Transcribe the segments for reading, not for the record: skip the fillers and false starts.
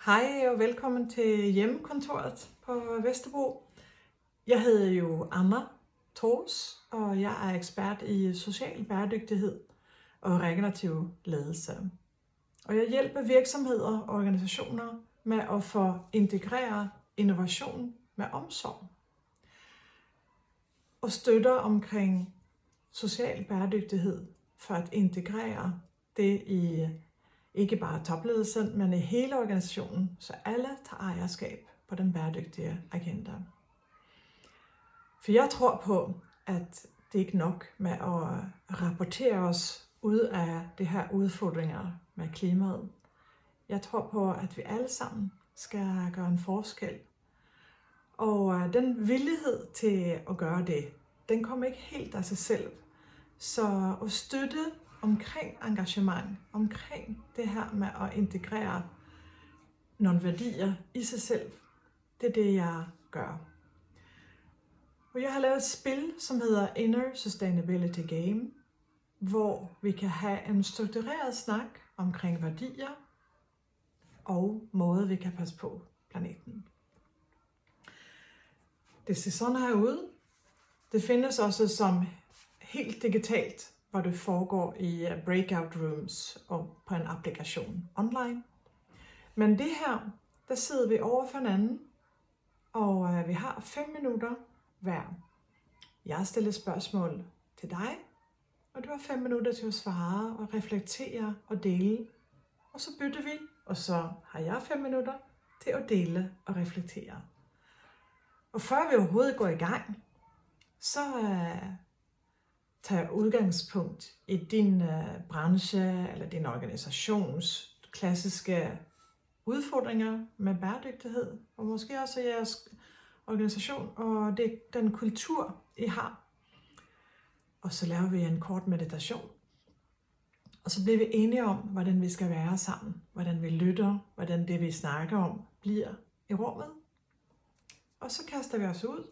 Hej og velkommen til hjemmekontoret på Vesterbro. Jeg hedder jo Anna Thors, og jeg er ekspert i social bæredygtighed og regenerativ ledelse. Og jeg hjælper virksomheder og organisationer med at få integreret innovation med omsorg. Og støtter omkring social bæredygtighed for at integrere det i ikke bare topledelsen, men i hele organisationen, så alle tager ejerskab på den bæredygtige agenda. For jeg tror på, at det ikke er nok med at rapportere os ud af de her udfordringer med klimaet. Jeg tror på, at vi alle sammen skal gøre en forskel. Og den villighed til at gøre det, den kommer ikke helt af sig selv. Så at støtte omkring engagement, omkring det her med at integrere nogle værdier i sig selv, det er det, jeg gør. Og jeg har lavet et spil, som hedder Inner Sustainability Game, hvor vi kan have en struktureret snak omkring værdier og måde, vi kan passe på planeten. Det ser sådan her ud. Det findes også som helt digitalt, hvor det foregår i breakout rooms og på en applikation online. Men det her, der sidder vi over for hinanden, og vi har 5 minutter hver. Jeg stiller spørgsmål til dig, og du har 5 minutter til at svare og reflektere og dele. Og så bytter vi, og så har jeg 5 minutter til at dele og reflektere. Og før vi overhovedet går i gang, så tag udgangspunkt i din branche eller din organisations klassiske udfordringer med bæredygtighed, og måske også jeres organisation og den kultur, I har. Og så laver vi en kort meditation. Og så bliver vi enige om, hvordan vi skal være sammen, hvordan vi lytter, hvordan det vi snakker om bliver i rummet. Og så kaster vi os ud.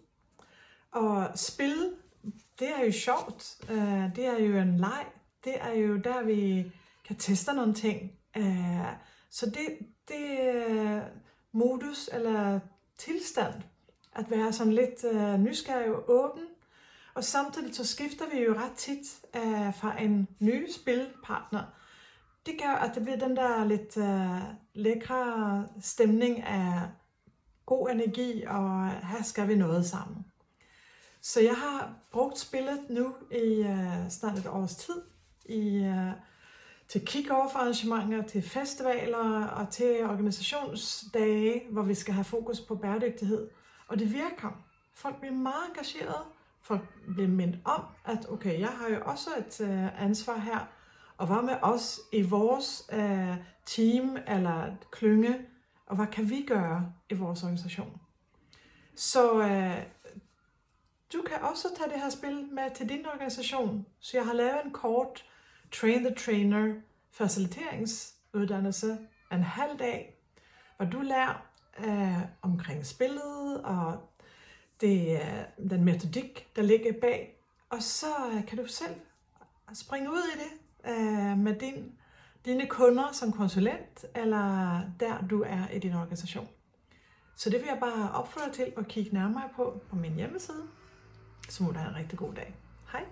Og spil, det er jo sjovt. Det er jo en leg. Det er jo der, vi kan teste nogle ting. Så det modus eller tilstand, at være sådan lidt nysgerrig og åben. Og samtidig så skifter vi jo ret tit fra en ny spilpartner. Det gør, at det bliver den der lidt lækre stemning af god energi, og her skal vi noget sammen. Så jeg har brugt spillet nu i snart et års tid til kick-off arrangementer, til festivaler og til organisationsdage, hvor vi skal have fokus på bæredygtighed. Og det virker. Folk bliver meget engagerede. Folk bliver mindet om, at okay, jeg har jo også et ansvar her, og hvad med os i vores team eller klynge, og hvad kan vi gøre i vores organisation? Så du kan også tage det her spil med til din organisation. Så jeg har lavet en kort Train the Trainer faciliteringsuddannelse, en halv dag, hvor du lærer omkring spillet og den metodik, der ligger bag. Og så kan du selv springe ud i det med dine kunder som konsulent, eller der du er i din organisation. Så det vil jeg bare opfordre til at kigge nærmere på min hjemmeside. Så må du have en rigtig god dag. Hej!